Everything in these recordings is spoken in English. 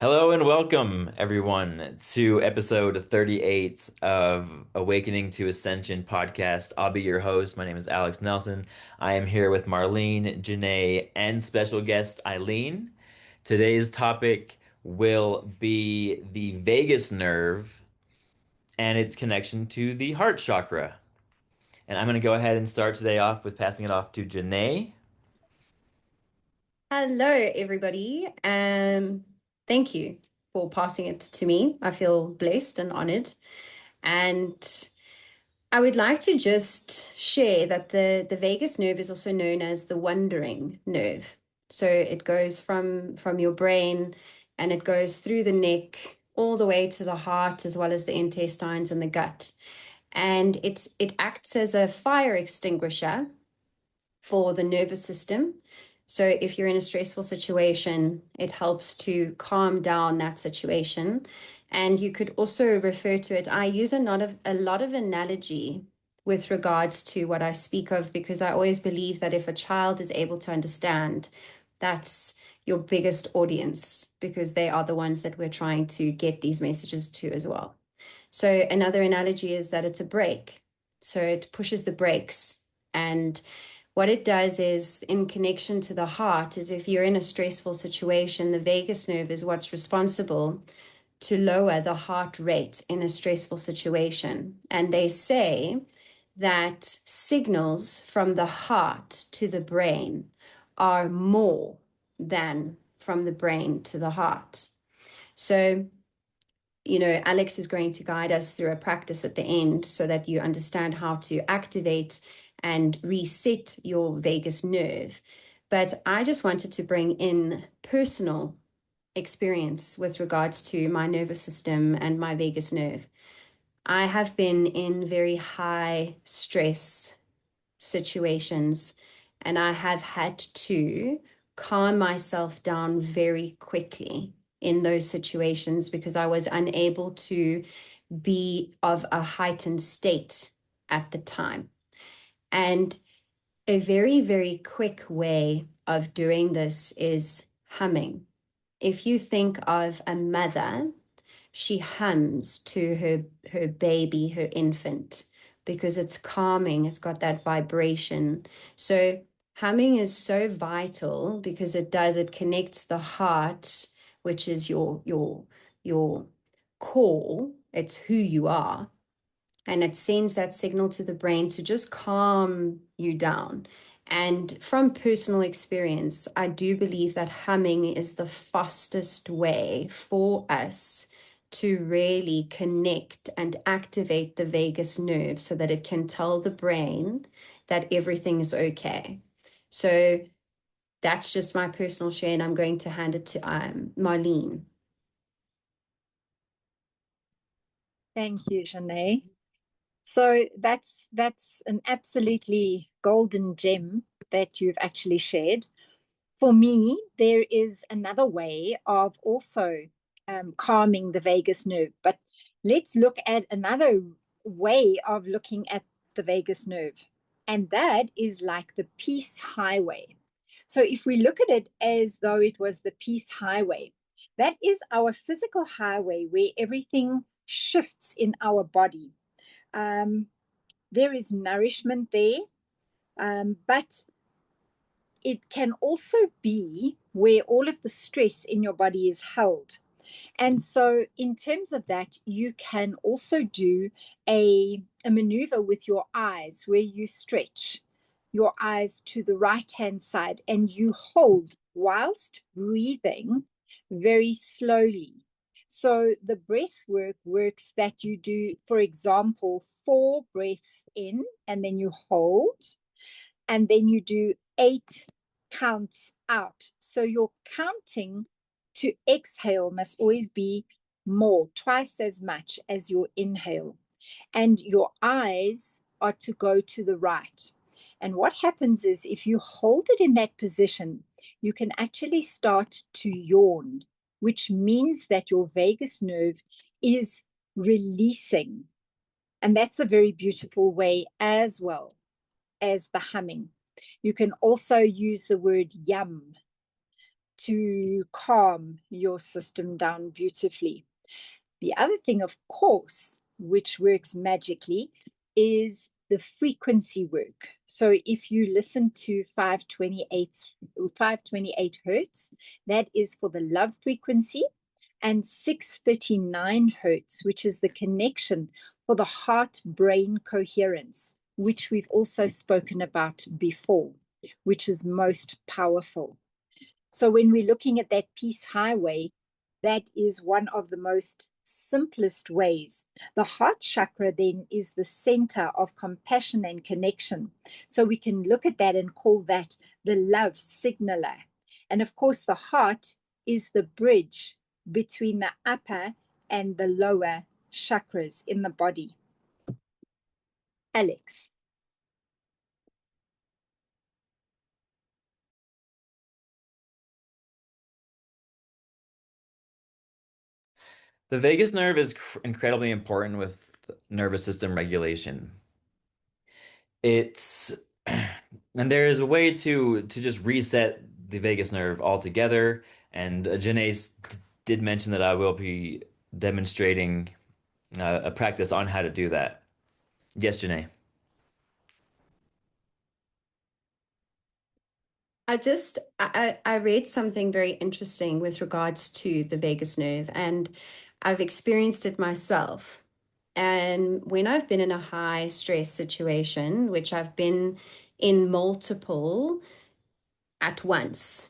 Hello and welcome, everyone, to episode 38 of Awakening to Ascension podcast. I'll be your host. My name is Alex Nelson. I am here with Marlene, Janae, and special guest Eileen. Today's topic will be the vagus nerve and its connection to the heart chakra. And I'm going to go ahead and start today off with passing it off to Janae. Hello, everybody. Thank you for passing it to me. I feel blessed and honored. And I would like to just share that the vagus nerve is also known as the wandering nerve. So it goes from your brain and it goes through the neck all the way to the heart, as well as the intestines and the gut. And it acts as a fire extinguisher for the nervous system. So if you're in a stressful situation, it helps to calm down that situation. And you could also refer to it. I use a lot of analogy with regards to what I speak of, because I always believe that if a child is able to understand, that's your biggest audience, because they are the ones that we're trying to get these messages to as well. So another analogy is that it's a brake. So it pushes the brakes, and what it does is, in connection to the heart, is if you're in a stressful situation, the vagus nerve is what's responsible to lower the heart rate in a stressful situation. And they say that signals from the heart to the brain are more than from the brain to the heart. So, Alex is going to guide us through a practice at the end so that you understand how to activate and reset your vagus nerve. But I just wanted to bring in personal experience with regards to my nervous system and my vagus nerve. I have been in very high stress situations, and I have had to calm myself down very quickly in those situations because I was unable to be of a heightened state at the time. And a very, very quick way of doing this is humming. If you think of a mother, she hums to her baby, her infant, because it's calming, it's got that vibration. So humming is so vital because it connects the heart, which is your core, it's who you are, and it sends that signal to the brain to just calm you down. And from personal experience, I do believe that humming is the fastest way for us to really connect and activate the vagus nerve so that it can tell the brain that everything is okay. So that's just my personal share, and I'm going to hand it to Marlene. Thank you, Janae. So that's an absolutely golden gem that you've actually shared. For me, there is another way of also calming the vagus nerve, but let's look at another way of looking at the vagus nerve, and that is like the peace highway. So if we look at it as though it was the peace highway, that is our physical highway where everything shifts in our body. Um, there is nourishment there, but it can also be where all of the stress in your body is held. And so, in terms of that, you can also do a maneuver with your eyes where you stretch your eyes to the right hand side and you hold whilst breathing very slowly. So, the breath work works that you do, for example, 4 breaths in and then you hold, and then you do 8 counts out. So, your counting to exhale must always be more, twice as much as your inhale. And your eyes are to go to the right. And what happens is if you hold it in that position, you can actually start to yawn, which means that your vagus nerve is releasing. And that's a very beautiful way as well as the humming. You can also use the word yum to calm your system down beautifully. The other thing, of course, which works magically is the frequency work. So if you listen to 528 hertz, that is for the love frequency, and 639 hertz, which is the connection for the heart-brain coherence, which we've also spoken about before, which is most powerful. So when we're looking at that peace highway, that is one of the most simplest ways. The heart chakra then is the center of compassion and connection. So we can look at that and call that the love signaler. And of course, the heart is the bridge between the upper and the lower chakras in the body. Alex. The vagus nerve is incredibly important with nervous system regulation. It's and there is a way to just reset the vagus nerve altogether. And Janae did mention that I will be demonstrating a practice on how to do that. Yes, Janae. I read something very interesting with regards to the vagus nerve, and I've experienced it myself. And when I've been in a high stress situation, which I've been in multiple at once,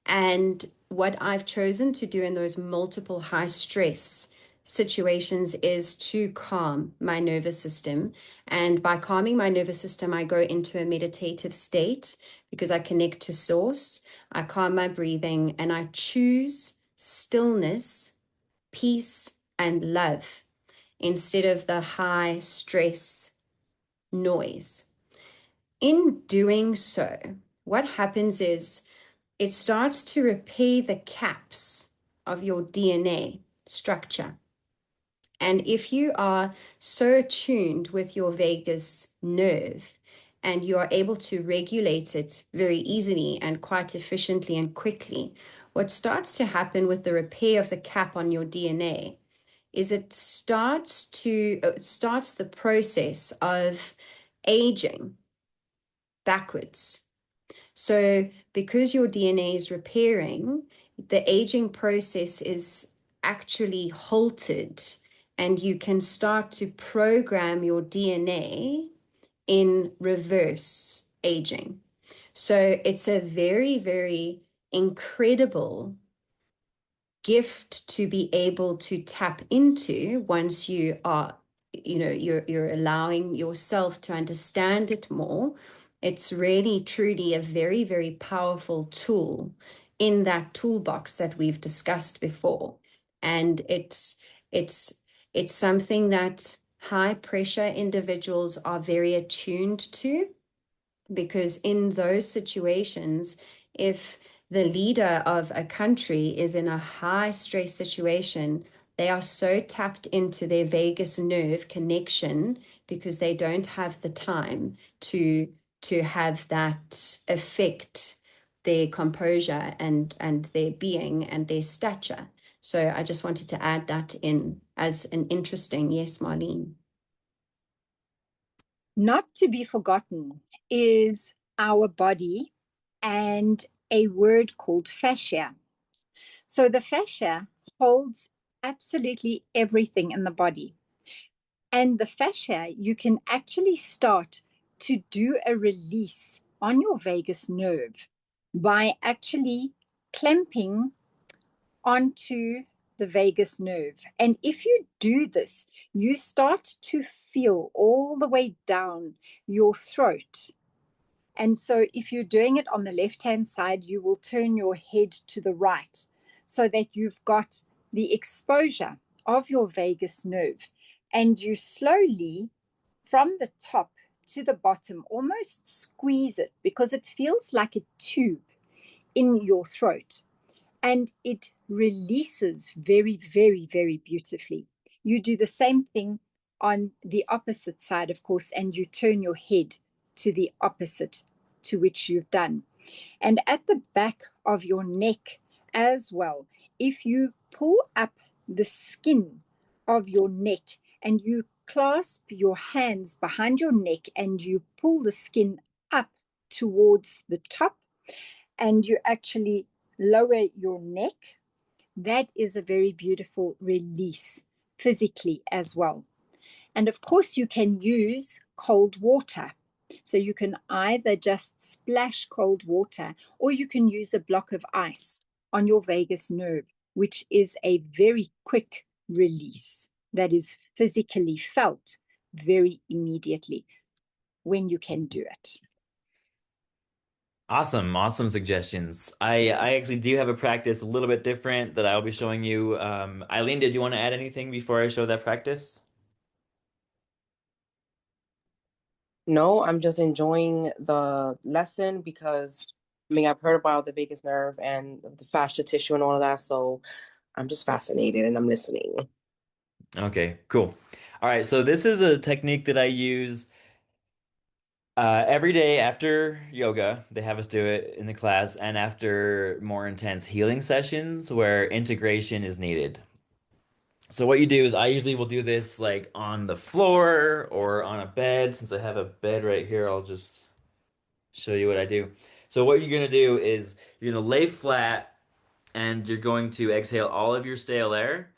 and what I've chosen to do in those multiple high stress situations is to calm my nervous system. And by calming my nervous system, I go into a meditative state because I connect to source, I calm my breathing, and I choose stillness, peace, and love instead of the high stress noise. In doing so, what happens is it starts to repair the caps of your DNA structure. And if you are so attuned with your vagus nerve and you are able to regulate it very easily and quite efficiently and quickly, what starts to happen with the repair of the cap on your DNA is it starts the process of aging backwards. So because your DNA is repairing, the aging process is actually halted, and you can start to program your DNA in reverse aging. So it's a very, very incredible gift to be able to tap into once you are, you're allowing yourself to understand it more. It's really truly a very, very powerful tool in that toolbox that we've discussed before. And it's something that high pressure individuals are very attuned to, because in those situations, if the leader of a country is in a high stress situation, they are so tapped into their vagus nerve connection because they don't have the time to have that affect their composure and their being and their stature. So I just wanted to add that in as an interesting, yes, Marlene. Not to be forgotten is our body and a word called fascia. So the fascia holds absolutely everything in the body. And the fascia, you can actually start to do a release on your vagus nerve by actually clamping onto the vagus nerve. And if you do this, you start to feel all the way down your throat. And so if you're doing it on the left-hand side, you will turn your head to the right so that you've got the exposure of your vagus nerve. And you slowly, from the top to the bottom, almost squeeze it because it feels like a tube in your throat. And it releases very, very, very beautifully. You do the same thing on the opposite side, of course, and you turn your head to the opposite to which you've done. And at the back of your neck, as well. If you pull up the skin of your neck and you clasp your hands behind your neck and you pull the skin up towards the top and you actually lower your neck, that is a very beautiful release physically as well. And of course, you can use cold water. So you can either just splash cold water or you can use a block of ice on your vagus nerve, which is a very quick release that is physically felt very immediately when you can do it. Awesome, awesome suggestions. I actually do have a practice a little bit different that I'll be showing you. Eileen, did you want to add anything before I show that practice? No, I'm just enjoying the lesson because I mean I've heard about the vagus nerve and the fascia tissue and all of that, so I'm just fascinated and I'm listening. Okay, cool. All right, so this is a technique that I use every day after yoga. They have us do it in the class, and after more intense healing sessions where integration is needed. So what you do is I usually will do this like on the floor or on a bed. Since I have a bed right here, I'll just show you what I do. So what you're gonna do is you're gonna lay flat and you're going to exhale all of your stale air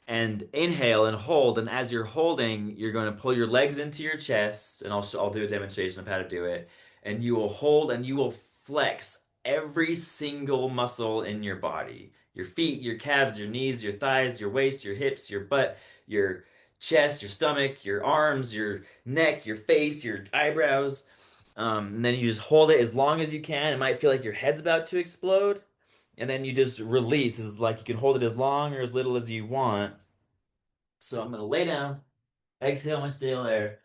and inhale and hold. And as you're holding, you're going to pull your legs into your chest, and I'll do a demonstration of how to do it. And you will hold and you will flex every single muscle in your body. Your feet, your calves, your knees, your thighs, your waist, your hips, your butt, your chest, your stomach, your arms, your neck, your face, your eyebrows. And then you just hold it as long as you can. It might feel like your head's about to explode. And then you just release. Is like you can hold it as long or as little as you want. So I'm gonna lay down, exhale my stale air.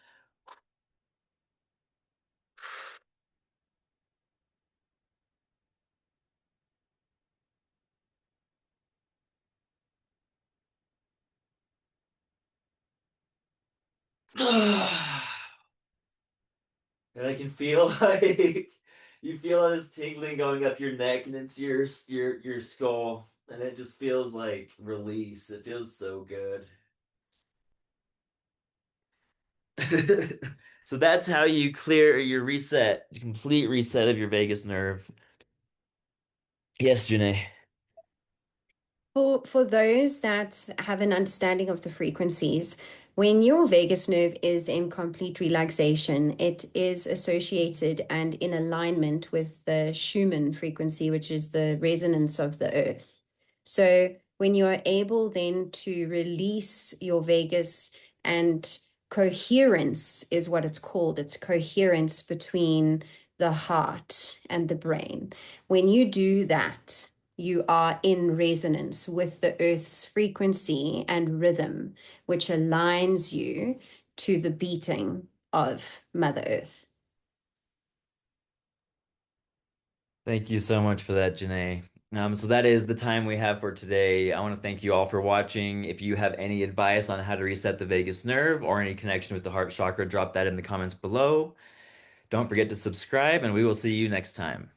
And I can feel like you feel this tingling going up your neck and into your skull, and it just feels like release. It feels so good. So that's how you clear your reset, complete reset of your vagus nerve. Yes, Janae. For those that have an understanding of the frequencies, when your vagus nerve is in complete relaxation, it is associated and in alignment with the Schumann frequency, which is the resonance of the earth. So when you are able then to release your vagus, and coherence is what it's called. It's coherence between the heart and the brain. When you do that, you are in resonance with the earth's frequency and rhythm, which aligns you to the beating of Mother Earth. Thank you so much for that, Janae. So that is the time we have for today. I want to thank you all for watching. If you have any advice on how to reset the vagus nerve or any connection with the heart chakra, drop that in the comments below. Don't forget to subscribe, and we will see you next time.